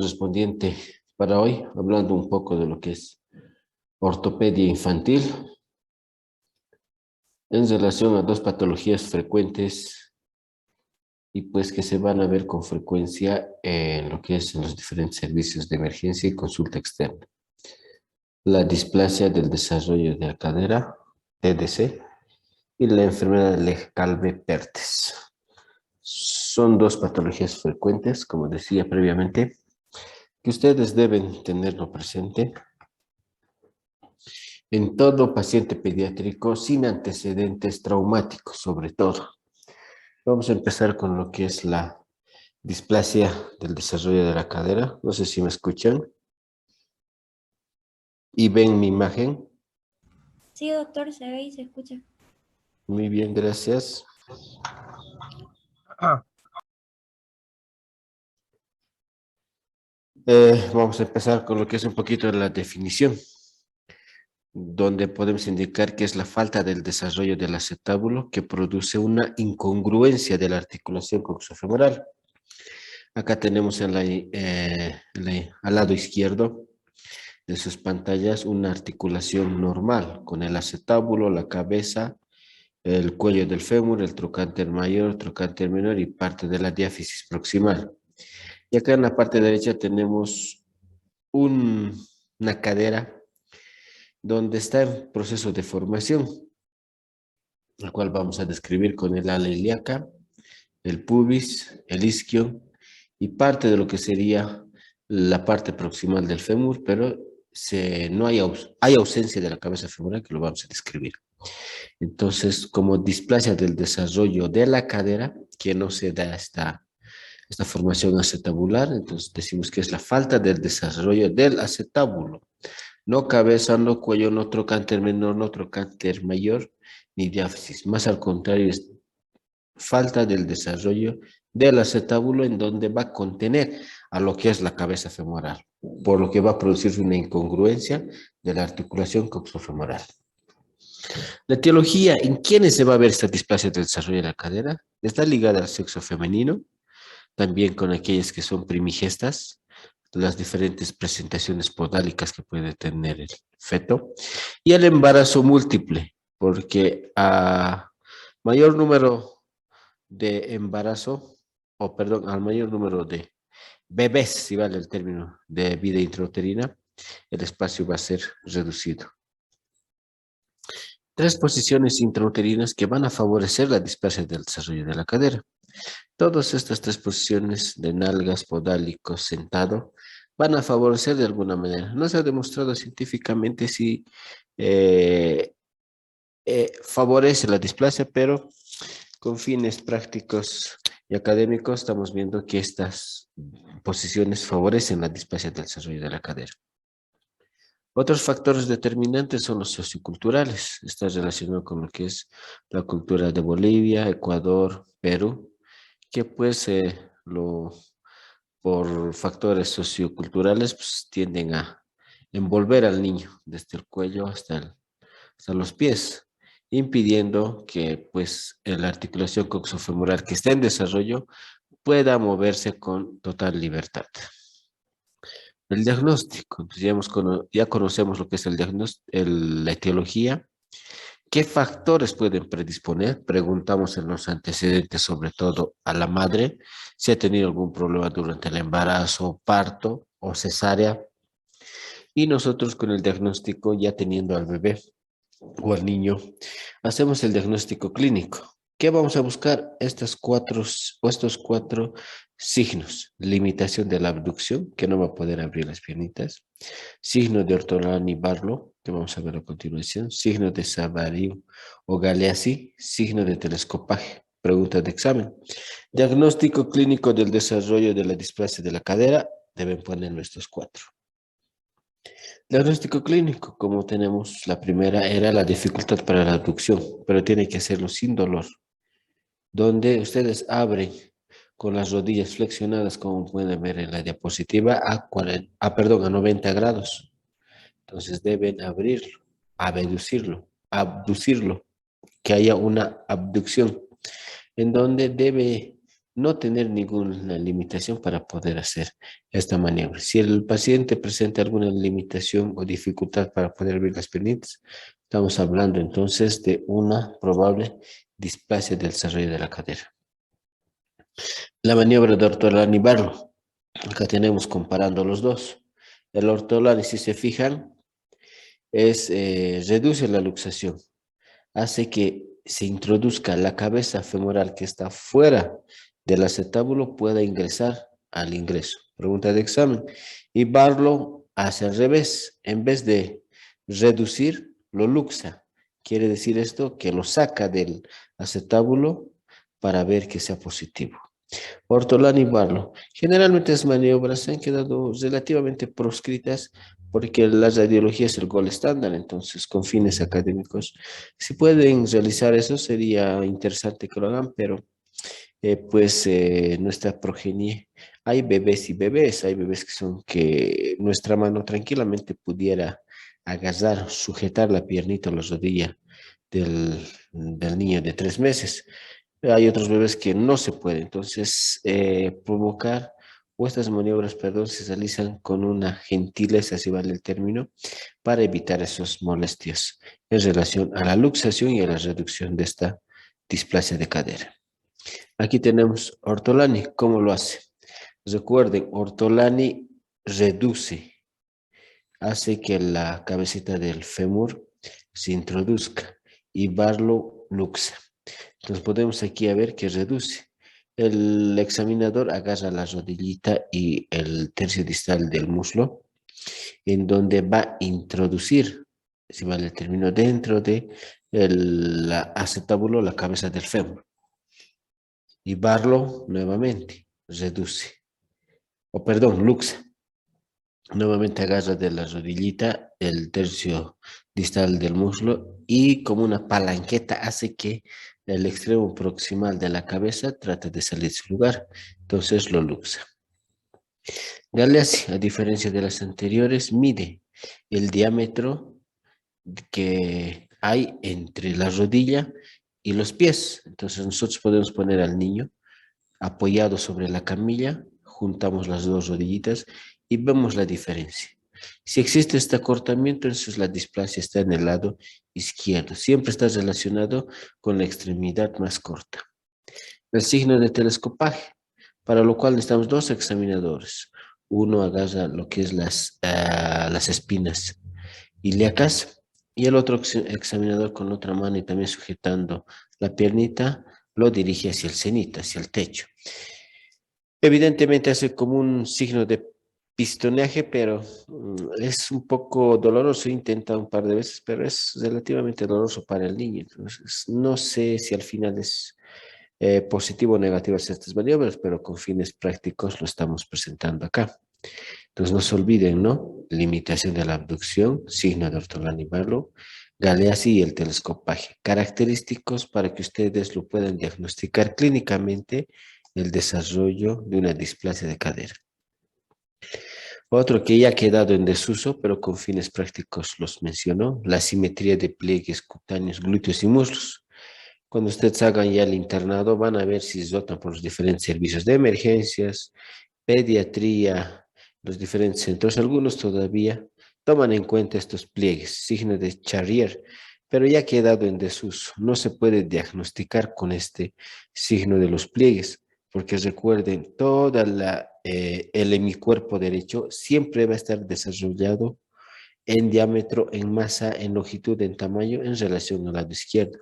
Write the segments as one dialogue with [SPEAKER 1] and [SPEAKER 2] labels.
[SPEAKER 1] correspondiente para hoy, hablando un poco de lo que es ortopedia infantil en relación a dos patologías frecuentes y pues que se van a ver con frecuencia en lo que es en los diferentes servicios de emergencia y consulta externa. La displasia del desarrollo de la cadera, TDC, y la enfermedad de Legg-Calvé-Perthes. Son dos patologías frecuentes, como decía previamente, que ustedes deben tenerlo presente en todo paciente pediátrico sin antecedentes traumáticos, sobre todo. Vamos a empezar con lo que es la displasia del desarrollo de la cadera. No sé si me escuchan y ven mi imagen.
[SPEAKER 2] Sí, doctor, se ve y se escucha.
[SPEAKER 1] Muy bien, gracias. Vamos a empezar con lo que es un poquito de la definición, donde podemos indicar que es la falta del desarrollo del acetábulo que produce una incongruencia de la articulación coxofemoral. Acá tenemos al lado izquierdo de sus pantallas una articulación normal con el acetábulo, la cabeza, el cuello del fémur, el trocánter mayor, trocánter menor y parte de la diáfisis proximal. Y acá en la parte derecha tenemos una cadera donde está en proceso de formación, el cual vamos a describir con el ala ilíaca, el pubis, el isquio y parte de lo que sería la parte proximal del fémur, pero no hay, hay ausencia de la cabeza femoral que lo vamos a describir. Entonces, como displasia del desarrollo de la cadera, que no se da esta formación acetabular, entonces decimos que es la falta del desarrollo del acetábulo. No cabeza, no cuello, no trocánter menor, no trocánter mayor, ni diáfisis. Más al contrario, es falta del desarrollo del acetábulo en donde va a contener a lo que es la cabeza femoral, por lo que va a producirse una incongruencia de la articulación coxofemoral. La etiología, ¿en quiénes se va a ver esta displasia del desarrollo de la cadera? Está ligada al sexo femenino, también con aquellas que son primigestas, las diferentes presentaciones podálicas que puede tener el feto, y el embarazo múltiple, porque a mayor número de embarazo, o perdón, al mayor número de bebés, si vale el término, de vida intrauterina, el espacio va a ser reducido. Tres posiciones intrauterinas que van a favorecer la displasia del desarrollo de la cadera. Todas estas tres posiciones de nalgas, podálicos, sentado, van a favorecer de alguna manera. No se ha demostrado científicamente si favorece la displasia, pero con fines prácticos y académicos estamos viendo que estas posiciones favorecen la displasia del desarrollo de la cadera. Otros factores determinantes son los socioculturales. Está relacionado con lo que es la cultura de Bolivia, Ecuador, Perú, que pues por factores socioculturales pues, tienden a envolver al niño desde el cuello hasta los pies, impidiendo que pues la articulación coxofemoral que está en desarrollo pueda moverse con total libertad. El diagnóstico, pues ya conocemos lo que es el diagnóstico, la etiología. ¿Qué factores pueden predisponer? Preguntamos en los antecedentes, sobre todo a la madre, si ha tenido algún problema durante el embarazo, parto o cesárea. Y nosotros con el diagnóstico, ya teniendo al bebé o al niño, hacemos el diagnóstico clínico. ¿Qué vamos a buscar? Estos cuatro signos. Limitación de la abducción, que no va a poder abrir las piernitas. Signo de Ortolani-Barlow, que vamos a ver a continuación. Signo de Savary o Galeazzi. Signo de telescopaje. Pregunta de examen. Diagnóstico clínico del desarrollo de la displasia de la cadera. Deben poner estos cuatro. Diagnóstico clínico, como tenemos, la primera era la dificultad para la abducción, pero tiene que hacerlo sin dolor. Donde ustedes abren con las rodillas flexionadas, como pueden ver en la diapositiva, a 90 grados. Entonces deben abrirlo, abducirlo, que haya una abducción, en donde debe no tener ninguna limitación para poder hacer esta maniobra. Si el paciente presenta alguna limitación o dificultad para poder abrir las piernitas, estamos hablando entonces de una probable displasia del desarrollo de la cadera. La maniobra de Ortolani-Barlow. Acá tenemos comparando los dos. El Ortolani, si se fijan, reduce la luxación, hace que se introduzca la cabeza femoral que está fuera del acetábulo pueda ingresar al ingreso. Pregunta de examen. Y Barlow hace al revés. En vez de reducir, lo luxa. Quiere decir esto que lo saca del acetábulo para ver que sea positivo. Ortolani y Barlow. Generalmente las maniobras han quedado relativamente proscritas porque la radiología es el gol estándar, entonces con fines académicos, si pueden realizar eso sería interesante que lo hagan, pero nuestra progenie, hay bebés y bebés, hay bebés que nuestra mano tranquilamente pudiera agarrar, sujetar la piernita o la rodilla del niño de 3 meses. Hay otros bebés que no se puede, entonces provocar o estas maniobras, perdón, se realizan con una gentileza, si vale el término, para evitar esas molestias en relación a la luxación y a la reducción de esta displasia de cadera. Aquí tenemos Ortolani, ¿cómo lo hace? Recuerden, Ortolani reduce, hace que la cabecita del fémur se introduzca y Barlow luxa. Entonces podemos aquí ver que reduce. El examinador agarra la rodillita y el tercio distal del muslo, en donde va a introducir, si vale el término, dentro de el acetábulo la cabeza del fémur. Y Barlow nuevamente reduce, o perdón, luxa. Nuevamente agarra de la rodillita el tercio distal del muslo y como una palanqueta hace que el extremo proximal de la cabeza trate de salir de su lugar. Entonces lo luxa. Galeazzi, a diferencia de las anteriores, mide el diámetro que hay entre la rodilla y los pies. Entonces nosotros podemos poner al niño apoyado sobre la camilla, juntamos las dos rodillitas y vemos la diferencia. Si existe este acortamiento, entonces la displasia está en el lado izquierdo. Siempre está relacionado con la extremidad más corta. El signo de telescopaje, para lo cual necesitamos dos examinadores. Uno agarra lo que es las espinas ilíacas y el otro examinador con otra mano y también sujetando la piernita lo dirige hacia el cenit, hacia el techo. Evidentemente hace como un signo de pistoneaje, pero es un poco doloroso. Intenta un par de veces, pero es relativamente doloroso para el niño. Entonces, no sé si al final es positivo o negativo hacer estas maniobras, pero con fines prácticos lo estamos presentando acá. Entonces, no se olviden, ¿no? Limitación de la abducción, signo de Ortolani-Barlow, Galeazzi y el telescopaje. Característicos para que ustedes lo puedan diagnosticar clínicamente el desarrollo de una displasia de cadera. Otro que ya ha quedado en desuso, pero con fines prácticos los mencionó, la simetría de pliegues cutáneos, glúteos y muslos. Cuando ustedes hagan ya el internado, van a ver si rotan por los diferentes servicios de emergencias, pediatría, los diferentes centros. Algunos todavía toman en cuenta estos pliegues, signo de Charrier, pero ya ha quedado en desuso. No se puede diagnosticar con este signo de los pliegues, porque recuerden, el hemicuerpo derecho siempre va a estar desarrollado en diámetro, en masa, en longitud, en tamaño en relación al lado izquierdo.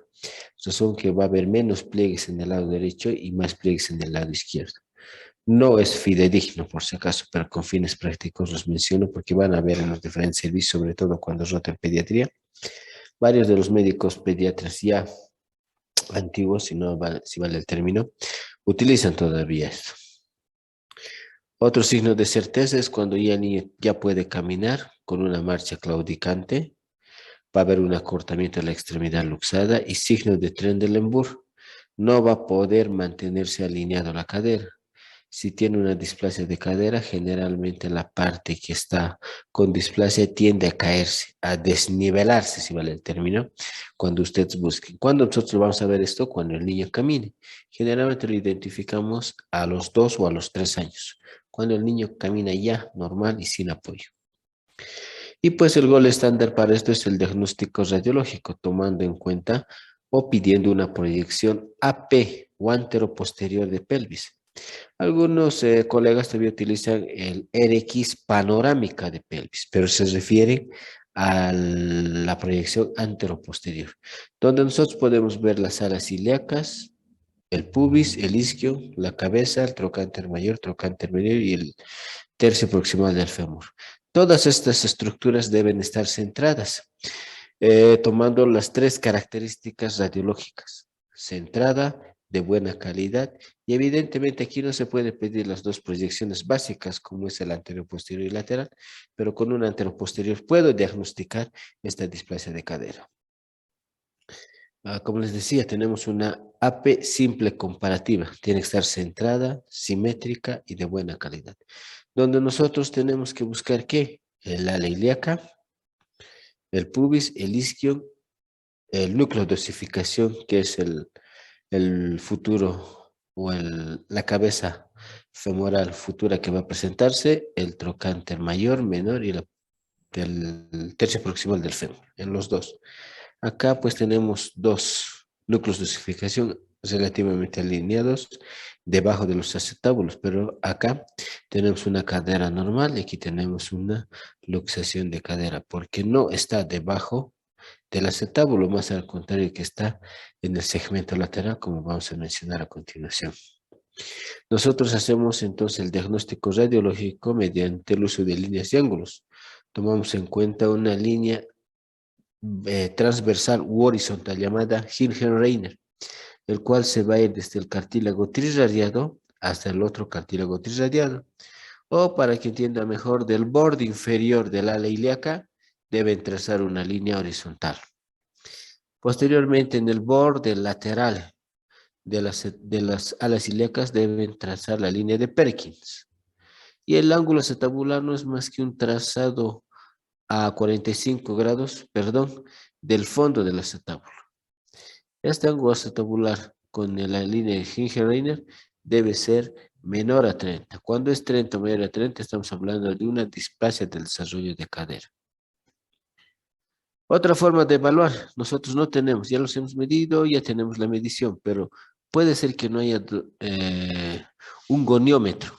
[SPEAKER 1] Razón que va a haber menos pliegues en el lado derecho y más pliegues en el lado izquierdo. No es fidedigno, por si acaso, pero con fines prácticos los menciono porque van a ver en los diferentes servicios, sobre todo cuando rota en pediatría. Varios de los médicos pediatras ya antiguos, si vale el término, utilizan todavía esto. Otro signo de certeza es cuando ya el niño ya puede caminar con una marcha claudicante, va a haber un acortamiento de la extremidad luxada y signo de Trendelenburg, no va a poder mantenerse alineado la cadera. Si tiene una displasia de cadera, generalmente la parte que está con displasia tiende a caerse, a desnivelarse, si vale el término, cuando ustedes busquen. ¿Cuándo nosotros vamos a ver esto? Cuando el niño camine. Generalmente lo identificamos a los 2 o a los 3 años, cuando el niño camina ya normal y sin apoyo. Y pues el gol estándar para esto es el diagnóstico radiológico, tomando en cuenta o pidiendo una proyección AP o anteroposterior de pelvis. Algunos colegas todavía utilizan el RX panorámica de pelvis, pero se refiere a la proyección anteroposterior, donde nosotros podemos ver las alas ilíacas, el pubis, el isquio, la cabeza, el trocánter mayor, trocánter menor y el tercio proximal del fémur. Todas estas estructuras deben estar centradas, tomando las 3 características radiológicas: centrada, de buena calidad, y evidentemente aquí no se puede pedir las 2 proyecciones básicas como es el anterior posterior y lateral, pero con un anterior posterior puedo diagnosticar esta displasia de cadera. Como les decía, tenemos una AP simple comparativa, tiene que estar centrada, simétrica y de buena calidad, donde nosotros tenemos que buscar ¿qué? El ala ilíaca, el pubis, el isquio, el núcleo de osificación, que es el futuro o la cabeza femoral futura que va a presentarse, el trocánter mayor, menor y el tercio proximal del fémur, en los dos. Acá pues tenemos 2 núcleos de osificación relativamente alineados debajo de los acetábulos, pero acá tenemos una cadera normal y aquí tenemos una luxación de cadera, porque no está debajo del acetábulo, más al contrario que está en el segmento lateral, como vamos a mencionar a continuación. Nosotros hacemos entonces el diagnóstico radiológico mediante el uso de líneas y ángulos. Tomamos en cuenta una línea transversal u horizontal llamada Hirgen-Reiner, el cual se va a ir desde el cartílago trirradiado hasta el otro cartílago trirradiado. O para que entienda mejor, del borde inferior del ala ilíaca deben trazar una línea horizontal. Posteriormente, en el borde lateral de las alas ilíacas deben trazar la línea de Perkins. Y el ángulo acetabular no es más que un trazado a 45 grados, perdón, del fondo del acetábulo. Este ángulo acetabular con la línea de Hirgen-Reiner debe ser menor a 30. Cuando es 30 o mayor a 30, estamos hablando de una displasia del desarrollo de cadera. Otra forma de evaluar, nosotros no tenemos, ya los hemos medido, ya tenemos la medición, pero puede ser que no haya un goniómetro,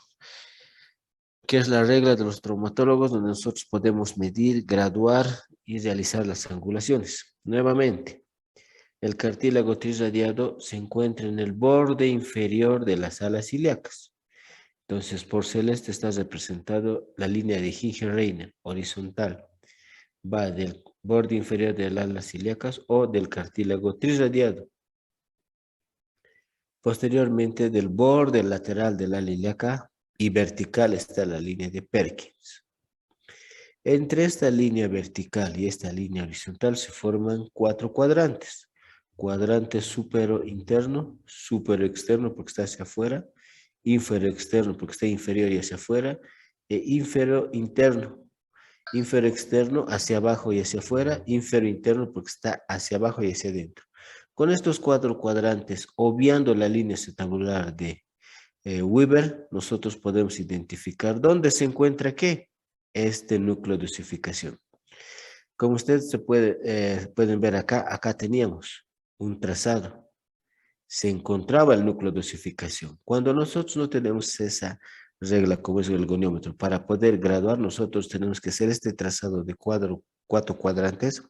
[SPEAKER 1] que es la regla de los traumatólogos donde nosotros podemos medir, graduar y realizar las angulaciones. Nuevamente, el cartílago trirradiado se encuentra en el borde inferior de las alas ilíacas. Entonces, por celeste está representado la línea de Hirgen-Reiner, horizontal. Va del borde inferior de las alas ilíacas o del cartílago trirradiado. Posteriormente, del borde lateral del ala ilíaca y vertical está la línea de Perkins. Entre esta línea vertical y esta línea horizontal se forman 4 cuadrantes. Cuadrante supero interno, supero externo porque está hacia afuera, inferior externo porque está inferior y hacia afuera, e inferior interno, inferior externo hacia abajo y hacia afuera, inferior interno porque está hacia abajo y hacia adentro. Con estos 4 cuadrantes, obviando la línea acetabular de Weber, nosotros podemos identificar dónde se encuentra ¿qué? Este núcleo de osificación. Como ustedes pueden ver acá teníamos un trazado. Se encontraba el núcleo de osificación. Cuando nosotros no tenemos esa regla como es el goniómetro, para poder graduar nosotros tenemos que hacer este trazado de 4 cuadrantes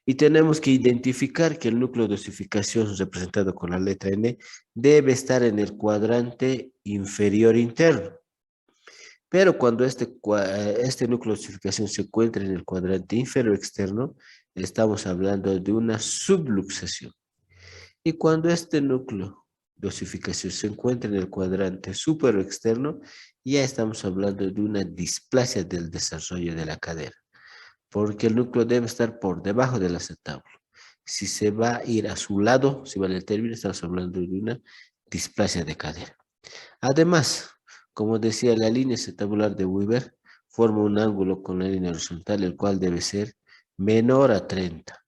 [SPEAKER 1] y tenemos que identificar que el núcleo de osificación representado con la letra N debe estar en el cuadrante inferior interno. Pero cuando este núcleo de osificación se encuentra en el cuadrante inferior externo, estamos hablando de una subluxación. Y cuando este núcleo de osificación se encuentra en el cuadrante superior externo, ya estamos hablando de una displasia del desarrollo de la cadera, porque el núcleo debe estar por debajo del acetábulo. Si se va a ir a su lado, si vale el término, estamos hablando de una displasia de cadera. Además, Como decía, la línea acetabular de Weber forma un ángulo con la línea horizontal, el cual debe ser menor a 30.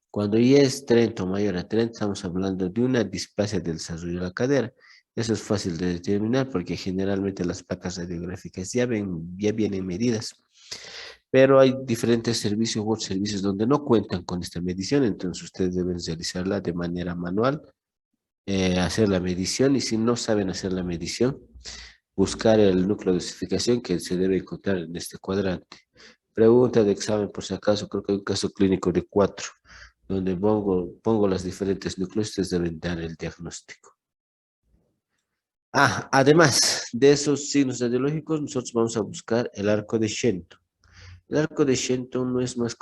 [SPEAKER 1] Cuando ya es 30 o mayor a 30, estamos hablando de una displasia del desarrollo de la cadera. Eso es fácil de determinar porque generalmente las placas radiográficas ya vienen medidas. Pero hay diferentes servicios o servicios donde no cuentan con esta medición, entonces ustedes deben realizarla de manera manual, hacer la medición, y si no saben hacer la medición, buscar el núcleo de dosificación que se debe encontrar en este cuadrante. Pregunta de examen por si acaso, creo que hay un caso clínico de 4, donde pongo las diferentes núcleos, ustedes deben dar el diagnóstico. Además de esos signos radiológicos, nosotros vamos a buscar el arco de Shenton. El arco de Shenton no es más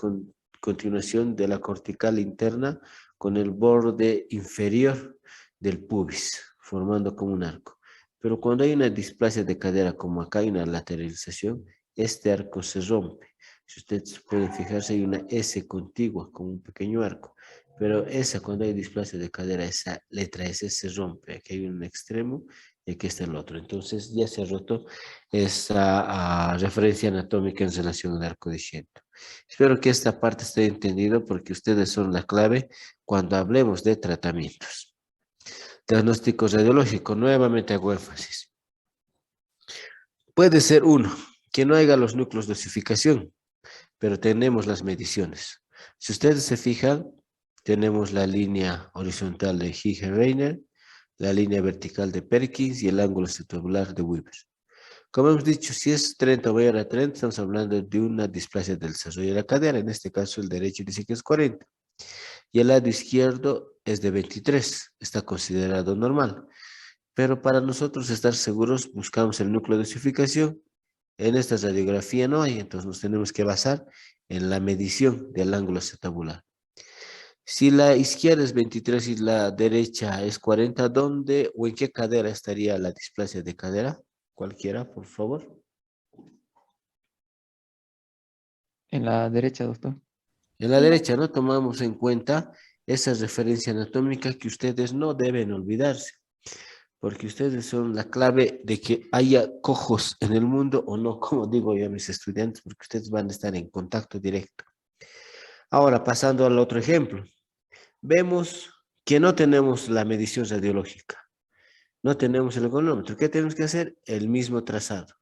[SPEAKER 1] continuación de la cortical interna con el borde inferior del pubis, formando como un arco. Pero cuando hay una displasia de cadera, como acá hay una lateralización, este arco se rompe. Si ustedes pueden fijarse, hay una S contigua, como un pequeño arco. Pero cuando hay displasia de cadera, esa letra S se rompe. Aquí hay un extremo y aquí está el otro. Entonces ya se ha roto esa referencia anatómica en relación al arco de Shenton. Espero que esta parte esté entendida porque ustedes son la clave cuando hablemos de tratamientos. Diagnóstico radiológico, nuevamente hago énfasis. Puede ser uno, que no haya los núcleos de dosificación, pero tenemos las mediciones. Si ustedes se fijan, tenemos la línea horizontal de Giger-Reiner, la línea vertical de Perkins y el ángulo acetabular de Weber. Como hemos dicho, si es 30 o mayor a 30, estamos hablando de una displasia del desarrollo de la cadera. En este caso, el derecho dice que es 40. Y el lado izquierdo es de 23. Está considerado normal. Pero para nosotros estar seguros, buscamos el núcleo de dosificación. En esta radiografía no hay, entonces nos tenemos que basar en la medición del ángulo acetabular. Si la izquierda es 23 y la derecha es 40, ¿dónde o en qué cadera estaría la displasia de cadera? Cualquiera, por favor.
[SPEAKER 3] En la derecha, doctor.
[SPEAKER 1] En la
[SPEAKER 2] Sí,
[SPEAKER 1] derecha, ¿no? Tomamos en cuenta esa referencia anatómica que ustedes no deben olvidarse, porque ustedes son la clave de que haya cojos en el mundo o no, como digo yo a mis estudiantes, porque ustedes van a estar en contacto directo. Ahora, pasando al otro ejemplo, vemos que no tenemos la medición radiológica, no tenemos el gonómetro. ¿Qué tenemos que hacer? El mismo trazado.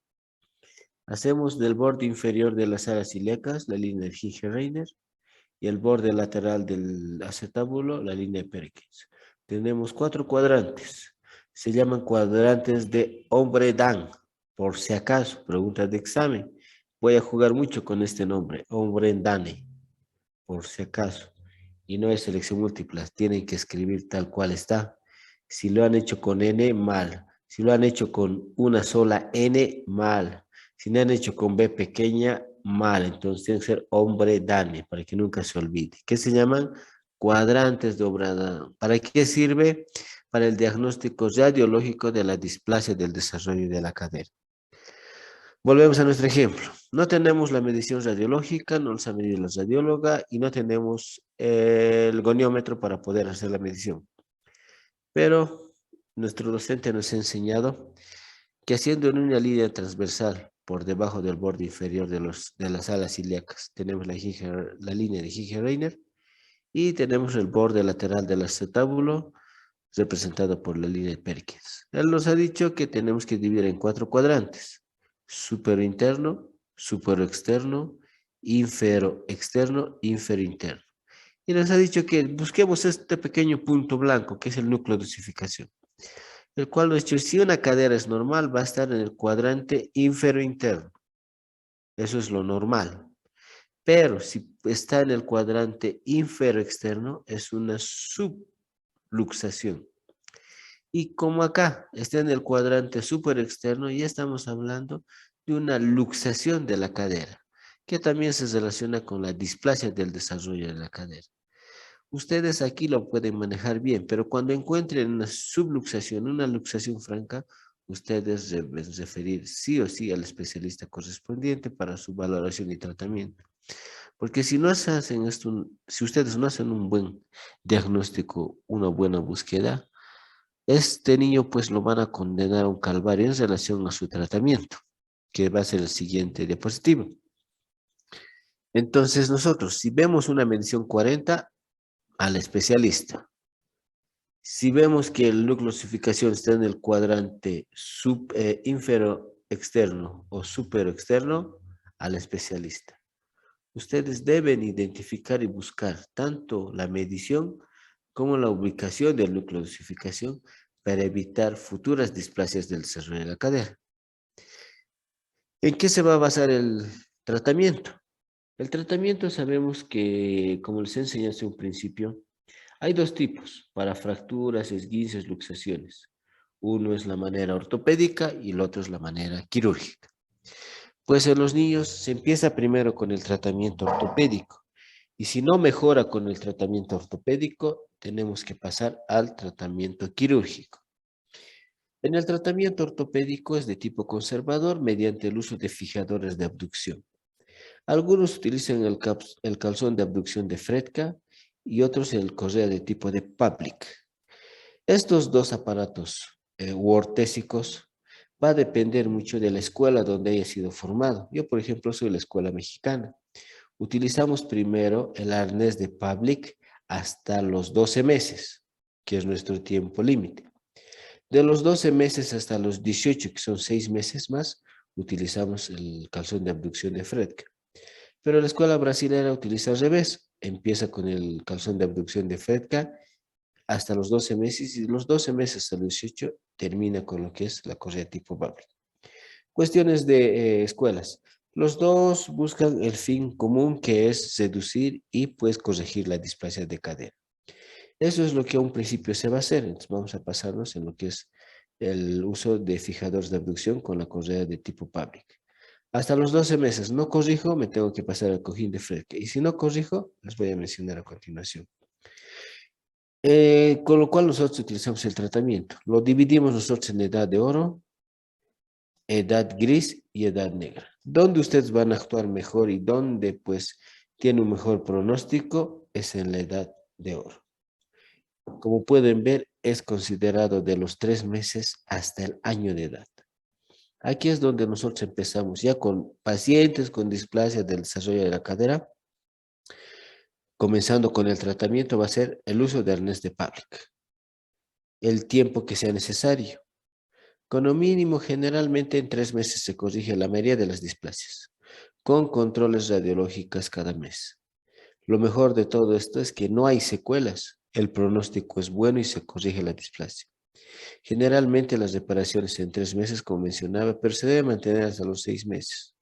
[SPEAKER 1] Hacemos del borde inferior de las alas ilíacas la línea de Giger-Reiner y el borde lateral del acetábulo la línea de Perkins. Tenemos 4 cuadrantes. Se llaman cuadrantes de Hombre-Dan. Por si acaso, preguntas de examen. Voy a jugar mucho con este nombre, Hombre-Dane. Por si acaso. Y no es selección múltipla, tienen que escribir tal cual está. Si lo han hecho con N, mal. Si lo han hecho con una sola N, mal. Si lo han hecho con B pequeña, mal. Entonces tiene que ser hombre Dane, para que nunca se olvide. ¿Qué se llaman? Cuadrantes de Obradán. ¿Para qué sirve? Para el diagnóstico radiológico de la displasia del desarrollo de la cadera. Volvemos a nuestro ejemplo. No tenemos la medición radiológica, no nos ha medido la radióloga y no tenemos el goniómetro para poder hacer la medición. Pero nuestro docente nos ha enseñado que haciendo en una línea transversal por debajo del borde inferior de las alas ilíacas, tenemos la línea de Giger-Reiner y tenemos el borde lateral del acetábulo representado por la línea de Perkins. Él nos ha dicho que tenemos que dividir en 4 cuadrantes: supero interno, supero externo, infero externo, infero interno. Y nos ha dicho que busquemos este pequeño punto blanco, que es el núcleo de dosificación, el cual nos ha dicho, si una cadera es normal, va a estar en el cuadrante infero interno. Eso es lo normal. Pero si está en el cuadrante infero externo, es una subluxación. Y como acá está en el cuadrante super externo, ya estamos hablando de una luxación de la cadera, que también se relaciona con la displasia del desarrollo de la cadera. Ustedes aquí lo pueden manejar bien, pero cuando encuentren una subluxación, una luxación franca, ustedes deben referir sí o sí al especialista correspondiente para su valoración y tratamiento. Porque si no hacen esto, si ustedes no hacen un buen diagnóstico, una buena búsqueda, Este niño pues lo van a condenar a un calvario en relación a su tratamiento, que va a ser el siguiente diapositivo. Entonces nosotros, si vemos una medición 40, al especialista. Si vemos que el núcleo de osificación está en el cuadrante infero externo o supero externo, al especialista. Ustedes deben identificar y buscar tanto la medición como la ubicación del núcleo de osificación para evitar futuras displasias del desarrollo de la cadera. ¿En qué se va a basar el tratamiento? El tratamiento sabemos que, como les enseñé hace un principio, hay dos tipos para fracturas, esguinces, luxaciones. Uno es la manera ortopédica y el otro es la manera quirúrgica. Pues en los niños se empieza primero con el tratamiento ortopédico y si no mejora con el tratamiento ortopédico, tenemos que pasar al tratamiento quirúrgico. En el tratamiento ortopédico es de tipo conservador mediante el uso de fijadores de abducción. Algunos utilizan el calzón de abducción de Fredka y otros el correa de tipo de Pavlik. Estos dos aparatos ortésicos va a depender mucho de la escuela donde haya sido formado. Yo, por ejemplo, soy de la escuela mexicana. Utilizamos primero el arnés de Pavlik hasta los 12 meses, que es nuestro tiempo límite. De los 12 meses hasta los 18, que son 6 meses más, utilizamos el calzón de abducción de Fredka. Pero la escuela brasilera utiliza al revés. Empieza con el calzón de abducción de Fredka hasta los 12 meses y de los 12 meses hasta los 18 termina con lo que es la correa tipo Pavlik. Cuestiones de escuelas. Los dos buscan el fin común que es seducir y pues corregir la displasia de cadera. Eso es lo que a un principio se va a hacer. Entonces vamos a pasarnos en lo que es el uso de fijadores de abducción con la correa de tipo Pavlik. Hasta los 12 meses no corrijo, me tengo que pasar al cojín de Fredka. Y si no corrijo, les voy a mencionar a continuación. Con lo cual nosotros utilizamos el tratamiento. Lo dividimos nosotros en edad de oro, edad gris y edad negra. ¿Dónde ustedes van a actuar mejor y dónde pues tiene un mejor pronóstico? Es en la edad de oro. Como pueden ver, es considerado de los 3 meses hasta el año de edad. Aquí es donde nosotros empezamos ya con pacientes con displasia del desarrollo de la cadera. Comenzando con el tratamiento va a ser el uso de arnés de Pavlik. El tiempo que sea necesario. Con lo mínimo, generalmente en 3 meses se corrige la mayoría de las displasias, con controles radiológicos cada mes. Lo mejor de todo esto es que no hay secuelas. El pronóstico es bueno y se corrige la displasia. Generalmente las reparaciones en 3 meses, como mencionaba, pero se debe mantener hasta los 6 meses.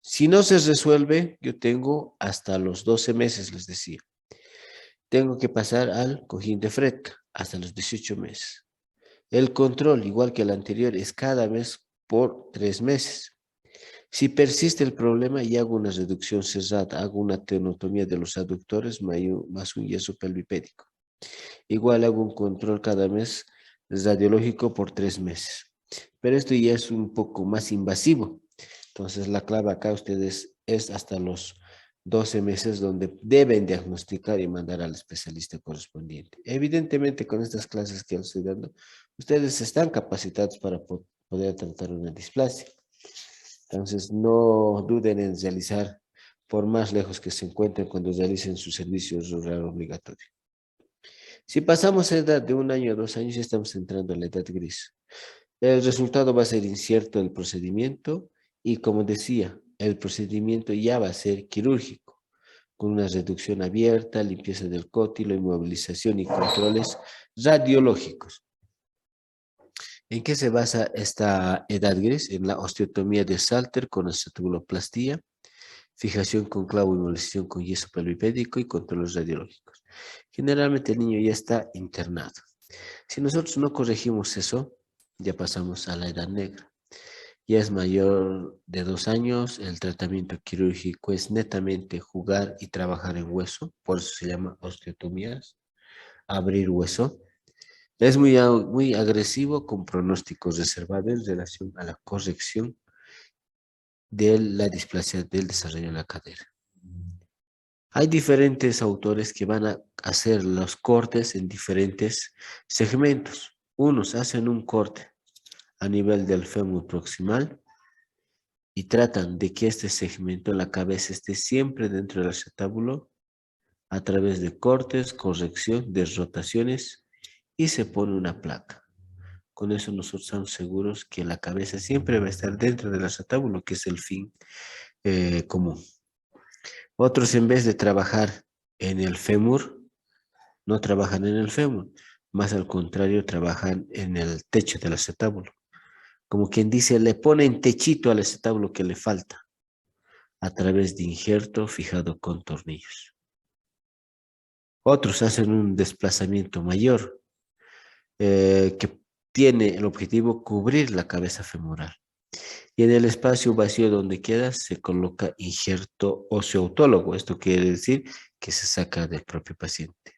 [SPEAKER 1] Si no se resuelve, yo tengo hasta los 12 meses, les decía. Tengo que pasar al cojín de Fredka hasta los 18 meses. El control, igual que el anterior, es cada mes por 3 meses. Si persiste el problema y hago una reducción cerrada, hago una tenotomía de los aductores más un yeso pelvipédico. Igual hago un control cada mes radiológico por 3 meses. Pero esto ya es un poco más invasivo. Entonces la clave acá ustedes es hasta los 12 meses donde deben diagnosticar y mandar al especialista correspondiente. Evidentemente con estas clases que les estoy dando, ustedes están capacitados para poder tratar una displasia. Entonces no duden en realizar, por más lejos que se encuentren cuando realicen su servicio rural obligatorio. Si pasamos a edad de 1 año a 2 años, ya estamos entrando a la edad gris. El resultado va a ser incierto del procedimiento y, como decía, el procedimiento ya va a ser quirúrgico, con una reducción abierta, limpieza del cótilo, inmovilización y controles radiológicos. ¿En qué se basa esta edad gris? En la osteotomía de Salter con acetabuloplastía, fijación con clavo, inmovilización con yeso pelvipédico y controles radiológicos. Generalmente el niño ya está internado. Si nosotros no corregimos eso, ya pasamos a la edad negra. Ya es mayor de 2 años, el tratamiento quirúrgico es netamente jugar y trabajar en hueso, por eso se llama osteotomías, abrir hueso. Es muy agresivo con pronósticos reservados en relación a la corrección de la displasia del desarrollo de la cadera. Hay diferentes autores que van a hacer los cortes en diferentes segmentos. Unos hacen un corte a nivel del fémur proximal y tratan de que este segmento en la cabeza esté siempre dentro del acetábulo a través de cortes, corrección, desrotaciones y se pone una placa. Con eso nosotros estamos seguros que la cabeza siempre va a estar dentro del acetábulo, que es el fin común. Otros, en vez de trabajar en el fémur, no trabajan en el fémur, más al contrario trabajan en el techo del acetábulo. Como quien dice, le ponen techito al acetábulo que le falta a través de injerto fijado con tornillos. Otros hacen un desplazamiento mayor que tiene el objetivo cubrir la cabeza femoral. Y en el espacio vacío donde queda se coloca injerto óseo autólogo. Esto quiere decir que se saca del propio paciente.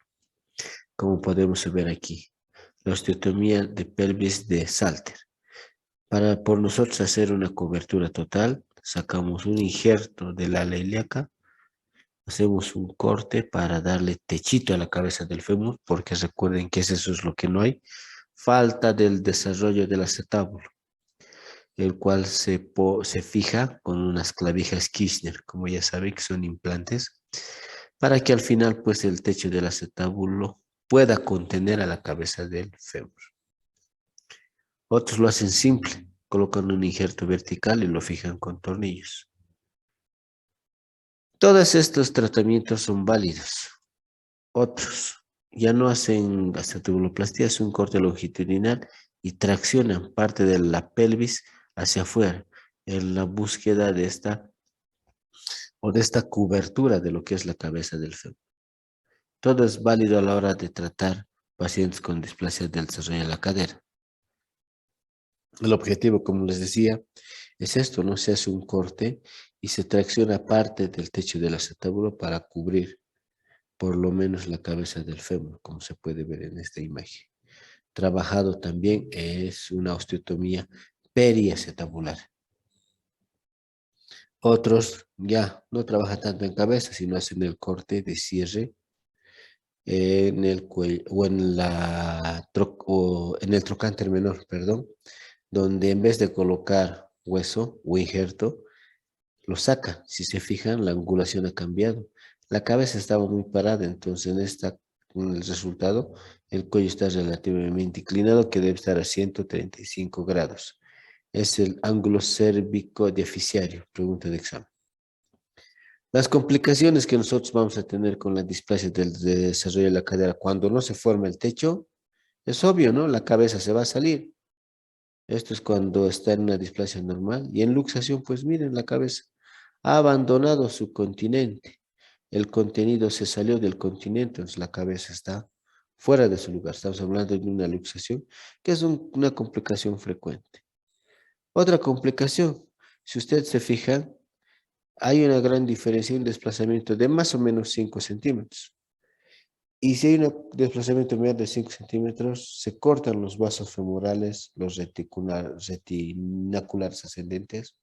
[SPEAKER 1] Como podemos ver aquí, la osteotomía de pelvis de Salter. Para por nosotros hacer una cobertura total, sacamos un injerto de la ala ilíaca, hacemos un corte para darle techito a la cabeza del fémur, porque recuerden que eso es lo que no hay, falta del desarrollo del acetábulo, el cual se fija con unas clavijas Kirchner, como ya saben que son implantes, para que al final pues el techo del acetábulo pueda contener a la cabeza del fémur. Otros lo hacen simple, colocan un injerto vertical y lo fijan con tornillos. Todos estos tratamientos son válidos. Otros ya no hacen acetabuloplastia, es un corte longitudinal y traccionan parte de la pelvis hacia afuera en la búsqueda de esta cobertura de lo que es la cabeza del fémur. Todo es válido a la hora de tratar pacientes con displasia del desarrollo de la cadera. El objetivo, como les decía, es esto, ¿no? Se hace un corte y se tracciona parte del techo del acetábulo para cubrir por lo menos la cabeza del fémur, como se puede ver en esta imagen. Trabajado también es una osteotomía periacetabular. Otros ya no trabajan tanto en cabeza, sino hacen el corte de cierre en el cuello o en el trocánter menor, perdón, donde en vez de colocar hueso o injerto, lo saca. Si se fijan, la angulación ha cambiado. La cabeza estaba muy parada, entonces en el resultado, el cuello está relativamente inclinado, que debe estar a 135 grados. Es el ángulo cérvico deficiario, pregunta de examen. Las complicaciones que nosotros vamos a tener con la displasia del desarrollo de la cadera cuando no se forma el techo, es obvio, ¿no? La cabeza se va a salir. Esto es cuando está en una displasia normal. Y en luxación, pues miren, la cabeza ha abandonado su continente. El contenido se salió del continente, entonces la cabeza está fuera de su lugar. Estamos hablando de una luxación, que es una complicación frecuente. Otra complicación, si usted se fija, hay una gran diferencia, un desplazamiento de más o menos 5 centímetros. Y si hay un desplazamiento menor de 5 centímetros, se cortan los vasos femorales, los retinaculares ascendentes,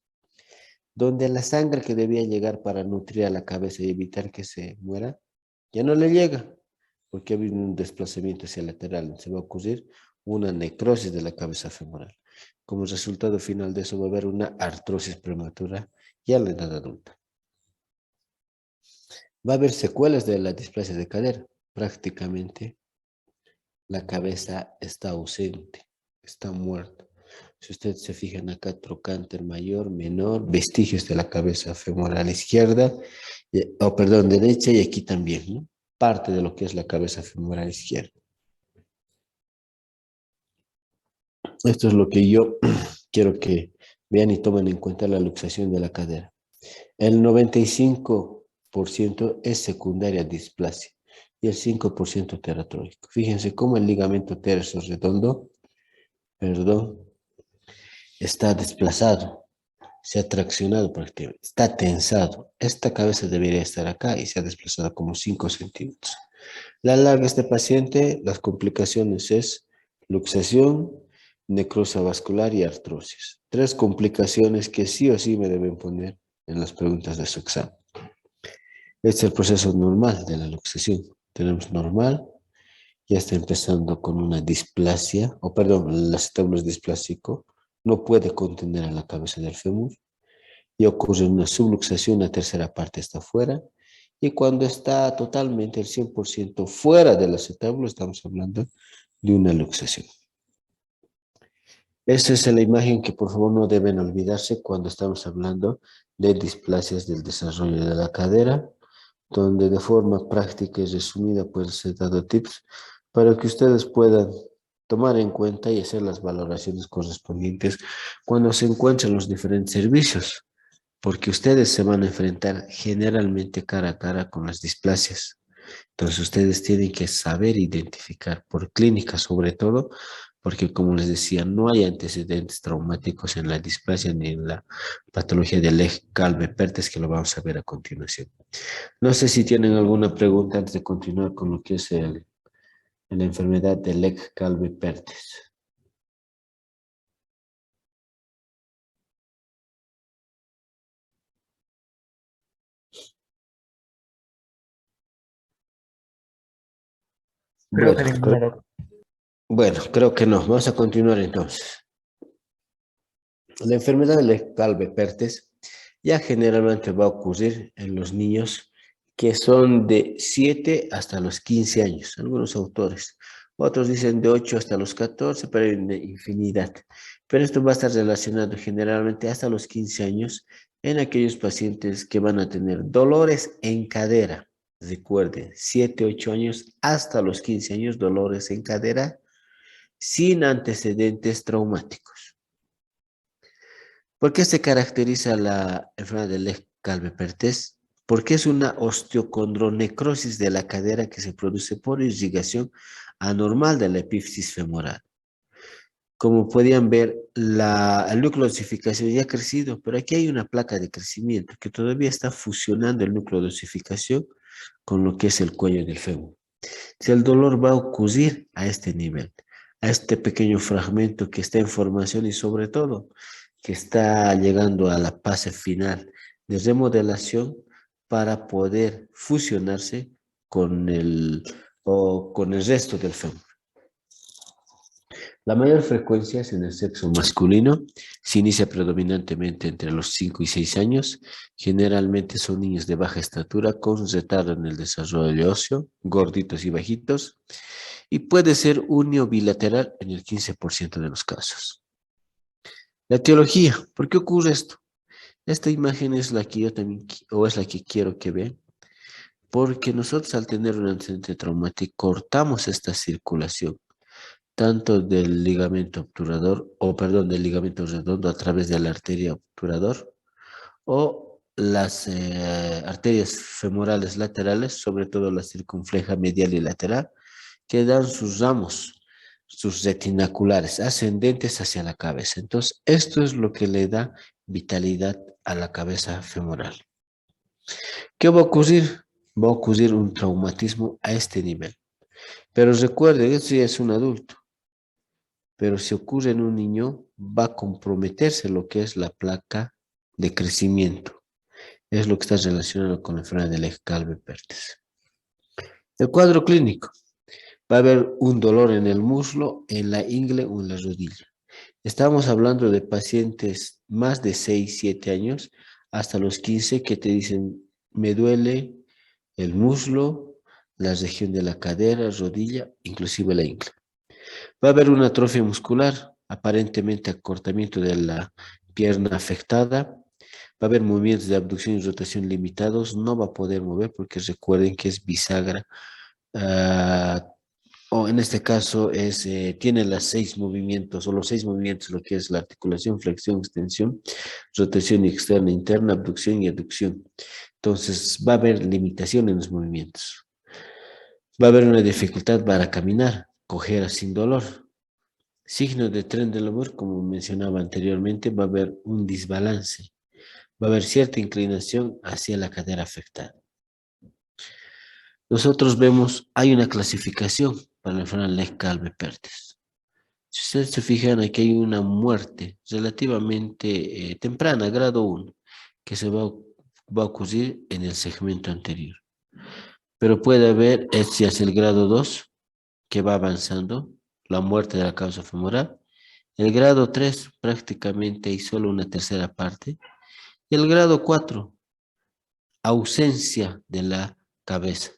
[SPEAKER 1] donde la sangre que debía llegar para nutrir a la cabeza y evitar que se muera, ya no le llega, porque ha habido un desplazamiento hacia lateral. Se va a ocurrir una necrosis de la cabeza femoral. Como resultado final de eso va a haber una artrosis prematura ya en la edad adulta. Va a haber secuelas de la displasia de cadera. Prácticamente la cabeza está ausente, está muerta. Si ustedes se fijan acá, trocánter mayor, menor, vestigios de la cabeza femoral izquierda, derecha, y aquí también, ¿no? Parte de lo que es la cabeza femoral izquierda. Esto es lo que yo quiero que vean y tomen en cuenta la luxación de la cadera. El 95% es secundaria displasia y el 5% teratrógico. Fíjense cómo el ligamento terso redondo, está desplazado, se ha traccionado prácticamente, está tensado. Esta cabeza debería estar acá y se ha desplazado como 5 centímetros. La larga de este paciente, las complicaciones es luxación, necrosis vascular y artrosis. 3 complicaciones que sí o sí me deben poner en las preguntas de su examen. Este es el proceso normal de la luxación. Tenemos normal ya está empezando con una displasia, o perdón, el acetábulo es displásico, no puede contener a la cabeza del fémur, y ocurre una subluxación, la tercera parte está fuera, y cuando está totalmente el 100% fuera del acetábulo, estamos hablando de una luxación. Esa es la imagen que por favor no deben olvidarse cuando estamos hablando de displasias del desarrollo de la cadera, donde de forma práctica y resumida pues he dado tips para que ustedes puedan tomar en cuenta y hacer las valoraciones correspondientes cuando se encuentren los diferentes servicios, porque ustedes se van a enfrentar generalmente cara a cara con las displasias. Entonces ustedes tienen que saber identificar por clínica sobre todo, porque como les decía, no hay antecedentes traumáticos en la displasia ni en la patología de Legg-Calvé-Perthes, que lo vamos a ver a continuación. No sé si tienen alguna pregunta antes de continuar con lo que es la enfermedad de Legg-Calvé-Perthes.
[SPEAKER 3] Creo que
[SPEAKER 1] Bueno,
[SPEAKER 3] ninguna, doctor.
[SPEAKER 1] creo que no. Vamos a continuar entonces. La enfermedad de Legg-Calvé-Perthes ya generalmente va a ocurrir en los niños que son de 7 hasta los 15 años, algunos autores. Otros dicen de 8 hasta los 14, pero hay una infinidad. Pero esto va a estar relacionado generalmente hasta los 15 años en aquellos pacientes que van a tener dolores en cadera. Recuerden, 7, 8 años hasta los 15 años, dolores en cadera sin antecedentes traumáticos. ¿Por qué se caracteriza la enfermedad de Legg-Calvé-Perthes? Porque es una osteocondronecrosis de la cadera que se produce por irrigación anormal de la epífisis femoral. Como podían ver, el núcleo de osificación ya ha crecido, pero aquí hay una placa de crecimiento que todavía está fusionando el núcleo de osificación con lo que es el cuello del fémur. Si el dolor va a ocurrir a este nivel, a este pequeño fragmento que está en formación y sobre todo que está llegando a la fase final de remodelación para poder fusionarse con el resto del fémur. La mayor frecuencia es en el sexo masculino, se inicia predominantemente entre los 5 y 6 años, generalmente son niños de baja estatura con retardo en el desarrollo óseo, gorditos y bajitos, y puede ser unio bilateral en el 15% de los casos. La etiología, ¿por qué ocurre esto? Esta imagen es la que yo también, o es la que quiero que vean, porque nosotros al tener un antecedente traumático cortamos esta circulación tanto del ligamento obturador, o perdón, del ligamento redondo a través de la arteria obturador, o las arterias femorales laterales, sobre todo la circunfleja medial y lateral, que dan sus ramos, sus retinaculares ascendentes hacia la cabeza. Entonces, esto es lo que le da vitalidad a la cabeza femoral. ¿Qué va a ocurrir? Va a ocurrir un traumatismo a este nivel. Pero recuerden, esto ya es un adulto. Pero si ocurre en un niño, va a comprometerse lo que es la placa de crecimiento. Es lo que está relacionado con la enfermedad de Legg-Calvé-Perthes. El cuadro clínico. Va a haber un dolor en el muslo, en la ingle o en la rodilla. Estamos hablando de pacientes más de 6, 7 años, hasta los 15 que te dicen, me duele el muslo, la región de la cadera, rodilla, inclusive la ingle. Va a haber una atrofia muscular, aparentemente acortamiento de la pierna afectada. Va a haber movimientos de abducción y rotación limitados. No va a poder mover porque recuerden que es bisagra. O en este caso tiene los 6 movimientos, lo que es la articulación, flexión, extensión, rotación externa, interna, abducción y aducción. Entonces va a haber limitación en los movimientos. Va a haber una dificultad para caminar, coger sin dolor. Signo de Trendelenburg, como mencionaba anteriormente, va a haber un desbalance. Va a haber cierta inclinación hacia la cadera afectada. Nosotros vemos, hay una clasificación para la enfermedad Legg-Calvé-Perthes. Si ustedes se fijan, aquí hay una muerte relativamente temprana, grado 1, que va a ocurrir en el segmento anterior. Pero puede haber, este es el grado 2, que va avanzando, la muerte de la causa femoral. El grado 3 prácticamente hay solo una tercera parte. Y el grado 4, ausencia de la cabeza,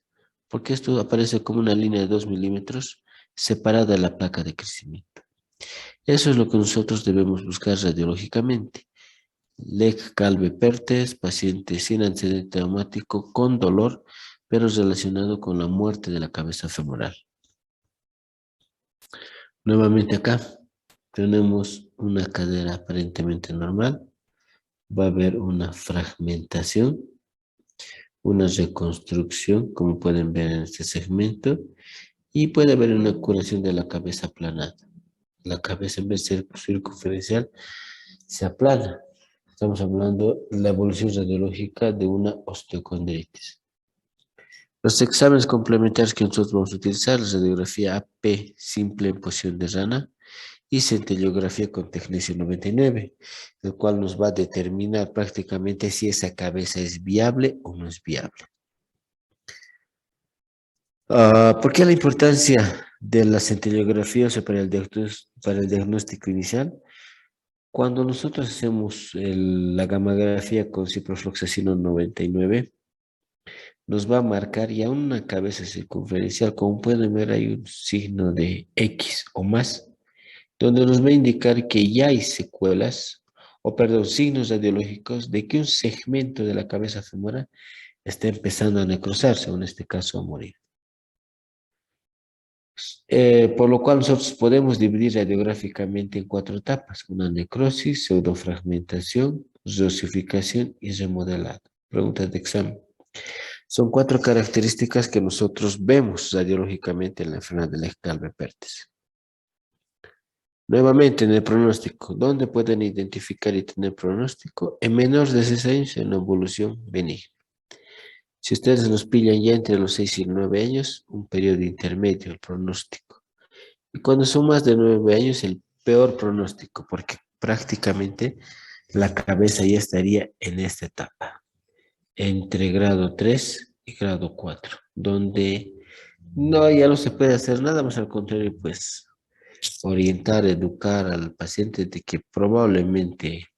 [SPEAKER 1] porque esto aparece como una línea de 2 milímetros separada de la placa de crecimiento. Eso es lo que nosotros debemos buscar radiológicamente. Lech-Calvé-Pertes, paciente sin antecedente traumático con dolor, pero relacionado con la muerte de la cabeza femoral. Nuevamente acá tenemos una cadera aparentemente normal. Va a haber una fragmentación, una reconstrucción, como pueden ver en este segmento, y puede haber una curación de la cabeza aplanada. La cabeza, en vez de ser circunferencial, se aplana. Estamos hablando de la evolución radiológica de una osteocondritis. Los exámenes complementarios que nosotros vamos a utilizar, la radiografía AP simple en posición de rana y centellografía con tecnecio 99, el cual nos va a determinar prácticamente si esa cabeza es viable o no es viable. ¿Por qué la importancia de la centellografía, o sea, para el diagnóstico inicial? Cuando nosotros hacemos la gammagrafía con ciprofloxacino 99, nos va a marcar ya una cabeza circunferencial. Como pueden ver, hay un signo de X o más, donde nos va a indicar que ya hay secuelas, o perdón, signos radiológicos de que un segmento de la cabeza femoral está empezando a necrosarse, o en este caso a morir. Por lo cual nosotros podemos dividir radiográficamente en 4 etapas: una necrosis, pseudofragmentación, reosificación y remodelado. Preguntas de examen. Son 4 características que nosotros vemos radiológicamente en la enfermedad de Lech-Calvé-Pertes. Nuevamente, en el pronóstico, ¿dónde pueden identificar y tener pronóstico? En menores de 6 años, en la evolución benigna. Si ustedes los pillan ya entre los 6 y 9 años, un periodo intermedio, el pronóstico. Y cuando son más de 9 años, el peor pronóstico, porque prácticamente la cabeza ya estaría en esta etapa, entre grado 3 y grado 4, donde no, ya no se puede hacer nada, más al contrario, pues orientar, educar al paciente de que probablemente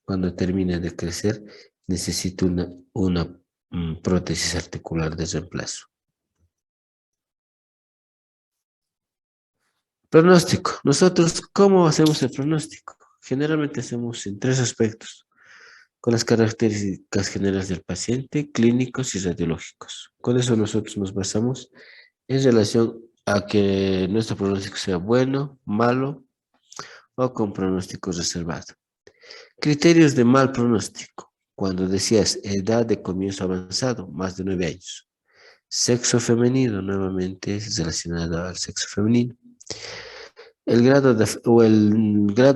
[SPEAKER 1] cuando termine de crecer necesite una prótesis articular de reemplazo. Pronóstico. Nosotros, ¿cómo hacemos el pronóstico? Generalmente hacemos en 3 aspectos, con las características generales del paciente, clínicos y radiológicos. Con eso nosotros nos basamos en relación a que nuestro pronóstico sea bueno, malo o con pronóstico reservado. Criterios de mal pronóstico. Cuando decías edad de comienzo avanzado, más de 9 años. Sexo femenino, nuevamente es relacionado al sexo femenino. El grado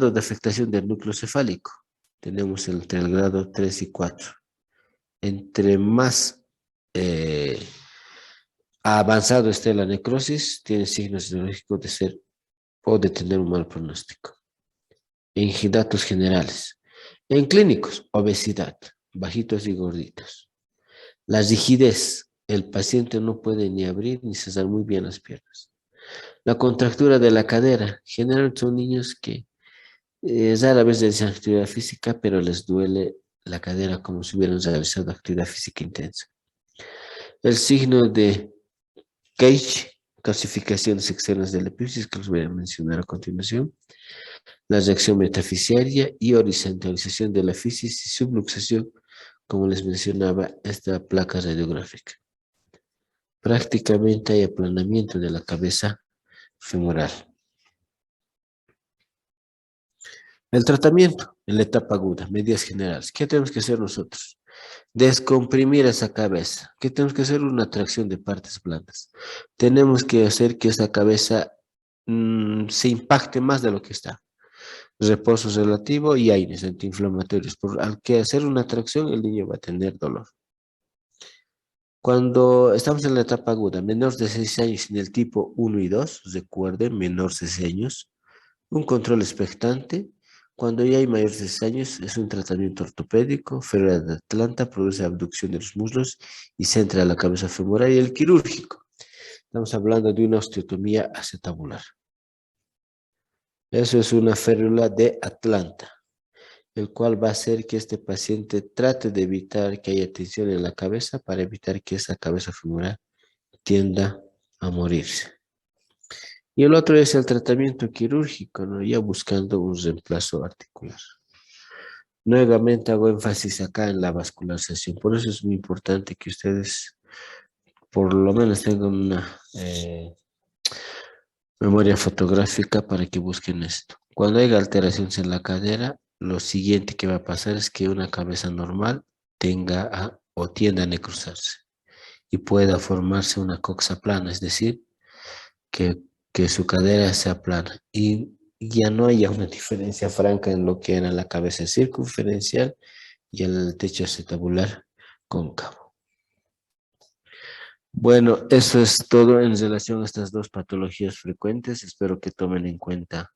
[SPEAKER 1] de afectación del núcleo cefálico. Tenemos entre el grado 3 y 4. Entre más avanzado esté la necrosis, tiene signos radiológicos de ser o de tener un mal pronóstico. En datos generales. En clínicos, obesidad, bajitos y gorditos. La rigidez, el paciente no puede ni abrir ni cerrar muy bien las piernas. La contractura de la cadera, generalmente son niños que rara vez realizan actividad física, pero les duele la cadera como si hubieran realizado actividad física intensa. El signo de Cage, calcificaciones externas de la epifis, que los voy a mencionar a continuación. La reacción metafisiaria y horizontalización de la fisis y subluxación, como les mencionaba, esta placa radiográfica. Prácticamente hay aplanamiento de la cabeza femoral. El tratamiento en la etapa aguda, medidas generales. ¿Qué tenemos que hacer nosotros? Descomprimir esa cabeza. ¿Qué tenemos que hacer? Una tracción de partes blandas. Tenemos que hacer que esa cabeza se impacte más de lo que está. Reposo relativo y aires antiinflamatorios. Al que hacer una tracción, el niño va a tener dolor. Cuando estamos en la etapa aguda, menores de 6 años en el tipo 1 y 2, recuerden, menores de 6 años, un control expectante. Cuando ya hay mayores de 6 años, es un tratamiento ortopédico, Ferrer de Atlanta, produce abducción de los muslos y centra la cabeza femoral, y el quirúrgico. Estamos hablando de una osteotomía acetabular. Eso es una férula de Atlanta, el cual va a hacer que este paciente trate de evitar que haya tensión en la cabeza para evitar que esa cabeza femoral tienda a morirse. Y el otro es el tratamiento quirúrgico, ¿no? Ya buscando un reemplazo articular. Nuevamente hago énfasis acá en la vascularización, por eso es muy importante que ustedes por lo menos tengan una memoria fotográfica para que busquen esto. Cuando haya alteraciones en la cadera, lo siguiente que va a pasar es que una cabeza normal tenga o tienda a necrosarse y pueda formarse una coxa plana, es decir, que su cadera sea plana y ya no haya una diferencia franca en lo que era la cabeza circunferencial y el techo acetabular cóncavo. Bueno, eso es todo en relación a estas dos patologías frecuentes. Espero que tomen en cuenta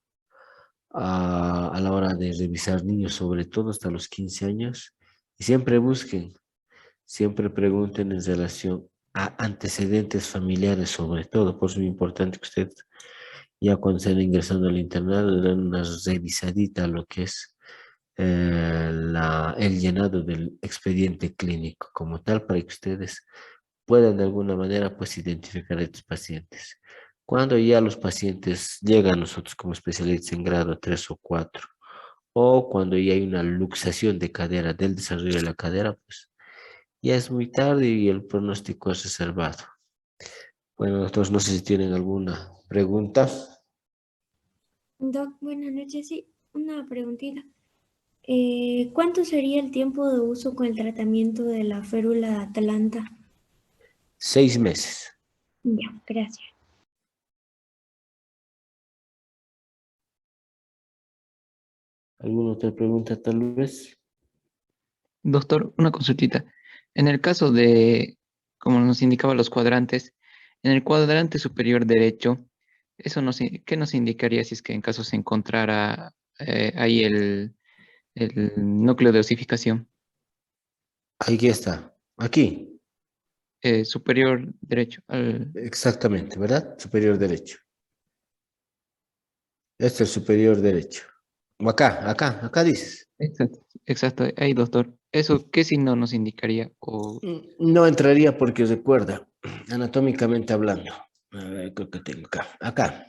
[SPEAKER 1] a la hora de revisar niños, sobre todo hasta los 15 años. Y siempre busquen, siempre pregunten en relación a antecedentes familiares, sobre todo. Por eso es muy importante que usted, ya cuando estén ingresando al internado, le den una revisadita a lo que es el llenado del expediente clínico como tal, para que ustedes puedan de alguna manera pues identificar a estos pacientes. Cuando ya los pacientes llegan a nosotros como especialistas en grado 3 o 4, o cuando ya hay una luxación de cadera, del desarrollo de la cadera, pues ya es muy tarde y el pronóstico es reservado. Bueno, doctores, no sé si tienen alguna pregunta.
[SPEAKER 2] Doc, buenas noches. Sí, una preguntita. ¿Cuánto sería el tiempo de uso con el tratamiento de la férula de Atlanta?
[SPEAKER 1] 6 meses.
[SPEAKER 2] Ya, gracias.
[SPEAKER 1] ¿Alguna otra pregunta tal vez?
[SPEAKER 3] Doctor, una consultita. En el caso de, como nos indicaba los cuadrantes, en el cuadrante superior derecho, ¿qué nos indicaría si es que en caso se encontrara ahí el núcleo de osificación?
[SPEAKER 1] Aquí está, aquí,
[SPEAKER 3] Superior derecho.
[SPEAKER 1] exactamente, ¿verdad? Superior derecho. Este es el superior derecho. O acá dices.
[SPEAKER 3] Exacto, exacto, ahí, doctor. ¿Eso qué signo nos indicaría? O,
[SPEAKER 1] No entraría porque recuerda, anatómicamente hablando. A ver, creo que tengo acá. Acá.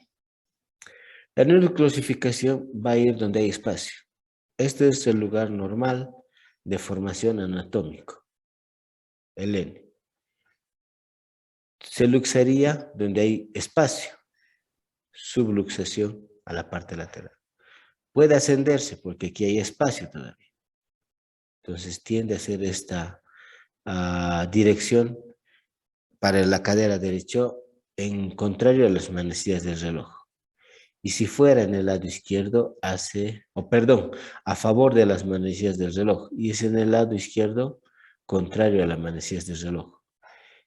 [SPEAKER 1] La nucleosificación va a ir donde hay espacio. Este es el lugar normal de formación anatómico, el N. Se luxaría donde hay espacio, subluxación a la parte lateral. Puede ascenderse porque aquí hay espacio todavía. Entonces tiende a ser esta dirección para la cadera derecho en contrario a las manecillas del reloj. Y si fuera en el lado izquierdo, a favor de las manecillas del reloj. Y es en el lado izquierdo, contrario a las manecillas del reloj.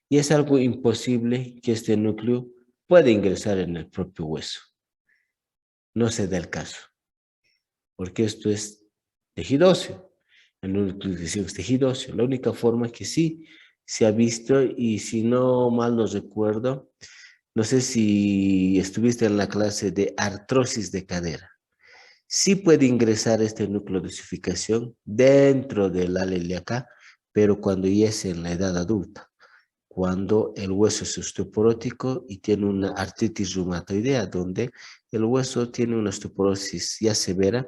[SPEAKER 1] Y es algo imposible que este núcleo pueda ingresar en el propio hueso. No se da el caso, porque esto es tejido óseo. El núcleo es tejido óseo. La única forma que sí se ha visto, y si no mal no recuerdo, no sé si estuviste en la clase de artrosis de cadera. Sí puede ingresar este núcleo de osificación dentro del ala ilíaca, pero cuando ya es en la edad adulta, cuando el hueso es osteoporótico y tiene una artritis reumatoidea, donde el hueso tiene una osteoporosis ya severa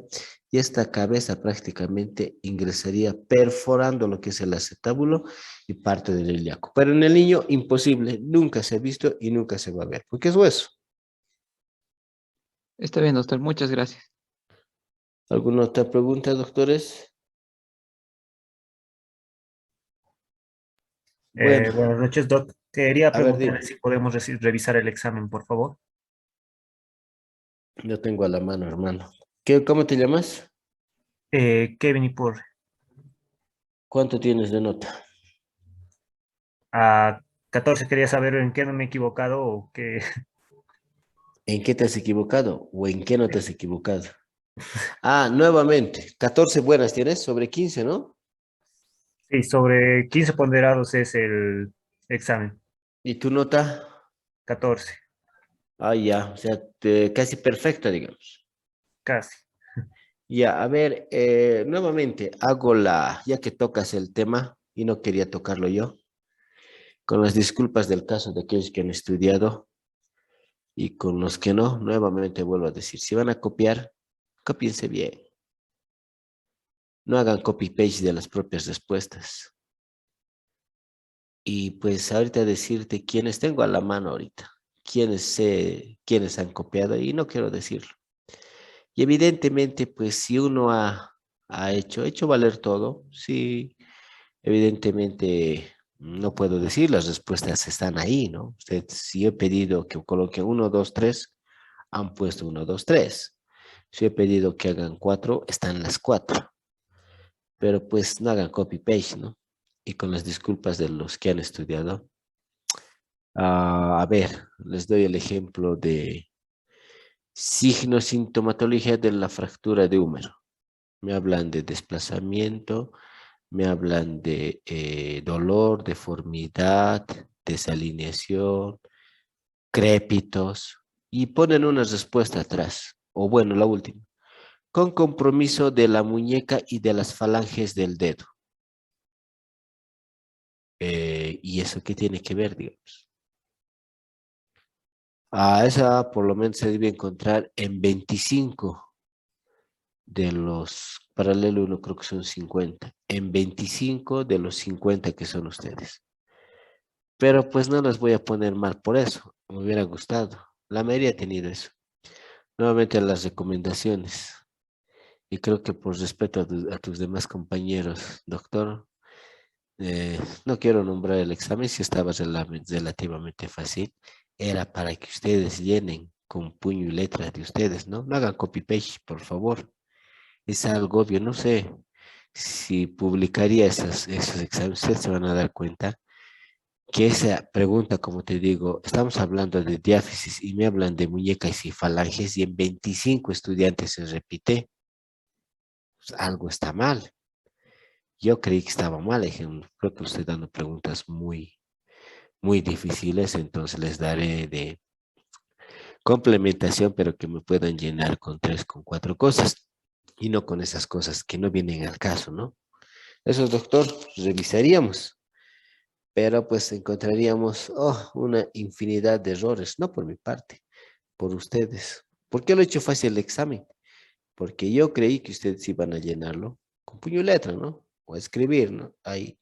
[SPEAKER 1] y esta cabeza prácticamente ingresaría perforando lo que es el acetábulo y parte del ilíaco. Pero en el niño, imposible, nunca se ha visto y nunca se va a ver, porque es hueso.
[SPEAKER 3] está bien, doctor, muchas gracias.
[SPEAKER 1] ¿Alguna otra pregunta, doctores? Bueno,
[SPEAKER 4] Buenas noches, Doc. Quería
[SPEAKER 1] a ver,
[SPEAKER 4] preguntarle
[SPEAKER 1] dime.
[SPEAKER 4] si podemos revisar el examen, por favor.
[SPEAKER 1] Yo tengo a la mano, hermano. ¿Cómo te llamas?
[SPEAKER 4] Kevin y por
[SPEAKER 1] ¿Cuánto tienes de nota?
[SPEAKER 4] a 14 quería saber en qué no me he equivocado o qué.
[SPEAKER 1] ¿En qué te has equivocado o en qué no te has equivocado? Ah, nuevamente, 14 buenas tienes sobre 15, ¿no?
[SPEAKER 4] Sí, sobre 15 ponderados es el examen.
[SPEAKER 1] ¿Y tu nota?
[SPEAKER 4] 14,
[SPEAKER 1] Ah, ya, o sea, casi perfecta, digamos.
[SPEAKER 4] casi.
[SPEAKER 1] Ya, a ver, nuevamente hago ya que tocas el tema y no quería tocarlo yo, con las disculpas del caso de aquellos que han estudiado y con los que no, nuevamente vuelvo a decir, si van a copiar, cópiense bien, no hagan copy-paste de las propias respuestas. Y pues ahorita decirte quiénes tengo a la mano ahorita, quiénes sé, quiénes han copiado y no quiero decirlo. Y evidentemente, pues si uno ha hecho valer todo, sí, evidentemente no puedo decir, las respuestas están ahí, ¿no? Usted, si he pedido que coloquen 1, 2, 3, han puesto 1, 2, 3. Si he pedido que hagan 4, están las 4. Pero pues no hagan copy-paste, ¿no? Y con las disculpas de los que han estudiado. A ver, les doy el ejemplo de signos, sintomatología de la fractura de húmero. Me hablan de desplazamiento, me hablan de dolor, deformidad, desalineación, crépitos, y ponen una respuesta atrás, o bueno, la última, con compromiso de la muñeca y de las falanges del dedo. ¿Y eso qué tiene que ver, digamos? A esa por lo menos se debe encontrar en 25 de los, paralelo 1 creo que son 50, en 25 de los 50 que son ustedes. Pero pues no las voy a poner mal por eso, me hubiera gustado. La mayoría ha tenido eso. Nuevamente las recomendaciones. Y creo que por respeto a tus demás compañeros, doctor, no quiero nombrar el examen si estaba relativamente fácil. Era para que ustedes llenen con puño y letra de ustedes, ¿no? No hagan copy-paste, por favor. Es algo obvio, no sé si publicaría esos exámenes, ustedes se van a dar cuenta que esa pregunta, como te digo, estamos hablando de diáfisis y me hablan de muñecas y falanges y en 25 estudiantes se repite, pues algo está mal. Yo creí que estaba mal, dije, creo que estoy dando preguntas muy difíciles, entonces les daré de complementación, pero que me puedan llenar con 3, con 4 cosas y no con esas cosas que no vienen al caso, ¿no? Eso, doctor, revisaríamos, pero pues encontraríamos una infinidad de errores, no por mi parte, por ustedes. ¿Por qué lo he hecho fácil el examen? Porque yo creí que ustedes iban a llenarlo con puño y letra, ¿no? O a escribir, ¿no? Hay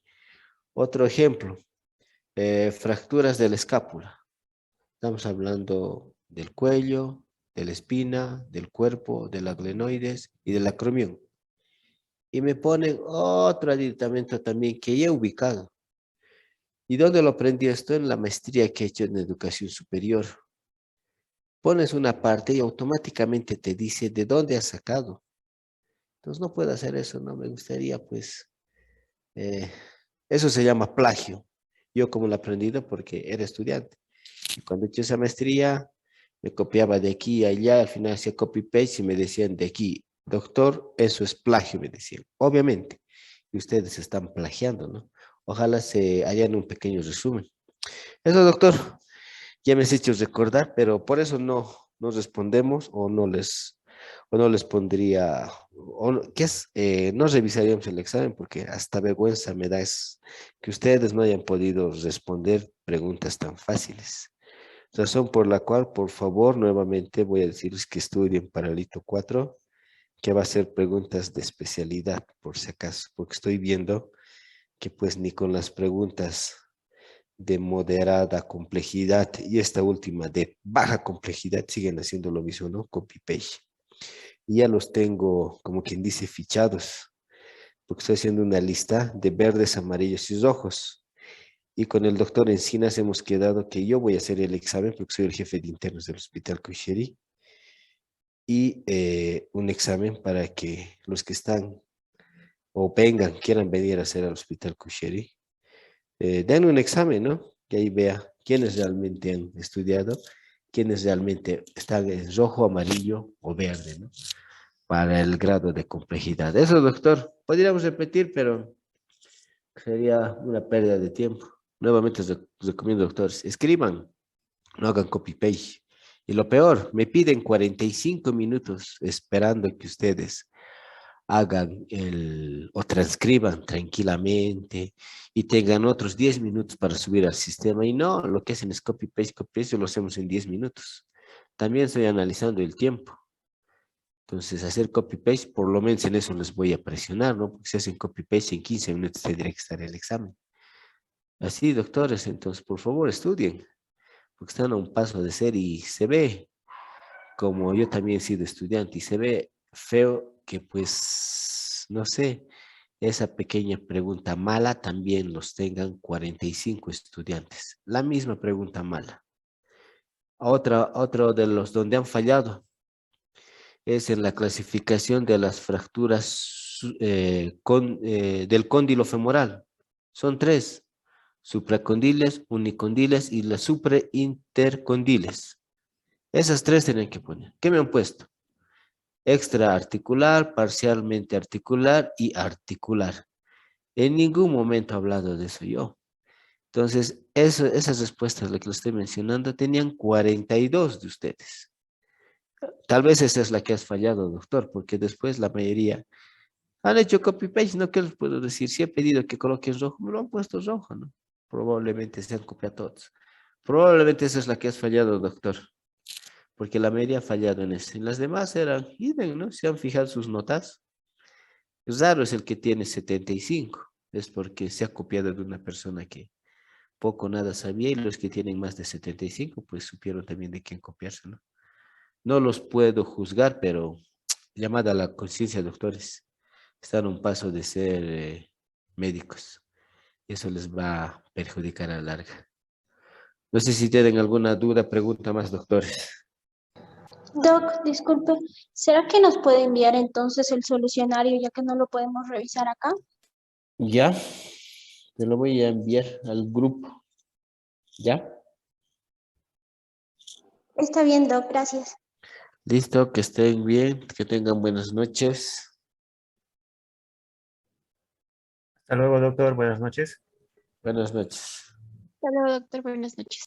[SPEAKER 1] otro ejemplo, fracturas de la escápula. Estamos hablando del cuello, de la espina, del cuerpo, del adenoides y del acromión. Y me ponen otro aditamento también que ya he ubicado. ¿Y dónde lo aprendí esto? En la maestría que he hecho en educación superior. Pones una parte y automáticamente te dice de dónde has sacado. Entonces no puedo hacer eso, no me gustaría, pues, eh, eso se llama plagio. Yo como lo he aprendido porque era estudiante. Y cuando he hecho esa maestría, me copiaba de aquí a allá, al final hacía copy-paste y me decían de aquí, doctor, eso es plagio, me decían. Obviamente, y ustedes están plagiando, ¿no? Ojalá se hayan un pequeño resumen. Eso, doctor, ya me has hecho recordar, pero por eso no respondemos o no les pondría, ¿qué es? No revisaríamos el examen porque hasta vergüenza me da es que ustedes no hayan podido responder preguntas tan fáciles. Razón por la cual, por favor, nuevamente voy a decirles que estudien Paralito 4, que va a ser preguntas de especialidad, por si acaso, porque estoy viendo que pues ni con las preguntas de moderada complejidad y esta última de baja complejidad siguen haciendo lo mismo, ¿no? Copy-paste. Y ya los tengo, como quien dice, fichados, porque estoy haciendo una lista de verdes, amarillos y rojos. Y con el doctor Encinas hemos quedado que yo voy a hacer el examen porque soy el jefe de internos del Hospital Cusheri y un examen para que los que están o vengan, quieran venir a hacer al Hospital Cusheri, den un examen, ¿no? Y ahí vea quiénes realmente han estudiado, quiénes realmente están en rojo, amarillo o verde, ¿no? Para el grado de complejidad. Eso, doctor, podríamos repetir, pero sería una pérdida de tiempo. Nuevamente les recomiendo, doctores, escriban No hagan copy-paste. Y lo peor, me piden 45 minutos esperando que ustedes hagan o transcriban tranquilamente y tengan otros 10 minutos para subir al sistema. Y no, lo que hacen es copy-paste, lo hacemos en 10 minutos. También estoy analizando el tiempo. Entonces, hacer copy-paste, por lo menos en eso les voy a presionar, ¿no? Porque si hacen copy-paste en 15 minutos tendría que estar el examen. Así, doctores, entonces, por favor, estudien, porque están a un paso de ser y se ve, como yo también he sido estudiante, y se ve feo que, pues, no sé, esa pequeña pregunta mala también los tengan 45 estudiantes. La misma pregunta mala. Otro de los donde han fallado es en la clasificación de las fracturas del cóndilo femoral. Son 3, supracondiles, unicondiles y las supraintercondiles. Esas 3 tienen que poner. ¿Qué me han puesto? Extraarticular, parcialmente articular y articular. En ningún momento he hablado de eso yo. Entonces, esas respuestas, las que les estoy mencionando, tenían 42 de ustedes. Tal vez esa es la que has fallado, doctor, porque después la mayoría han hecho copy-paste, ¿no? ¿Qué les puedo decir? Si he pedido que coloquen rojo, me lo han puesto rojo, ¿no? Probablemente se han copiado todos. Probablemente esa es la que has fallado, doctor, porque la mayoría ha fallado en eso. Y las demás eran idem, ¿no? Se han fijado sus notas. Raro es el que tiene 75, es porque se ha copiado de una persona que poco o nada sabía, y los que tienen más de 75, pues supieron también de quién copiarse, ¿no? No los puedo juzgar, pero llamada a la conciencia, doctores, están a un paso de ser médicos. Eso les va a perjudicar a la larga. No sé si tienen alguna duda, pregunta más, doctores.
[SPEAKER 5] Doc, disculpe, ¿será que nos puede enviar entonces el solucionario ya que no lo podemos revisar acá?
[SPEAKER 1] Ya, te lo voy a enviar al grupo. ¿Ya?
[SPEAKER 5] Está bien, Doc, gracias.
[SPEAKER 1] Listo, que estén bien, que tengan buenas noches.
[SPEAKER 4] Hasta luego, doctor. Buenas noches.
[SPEAKER 1] Buenas noches.
[SPEAKER 5] Hasta luego, doctor. Buenas noches.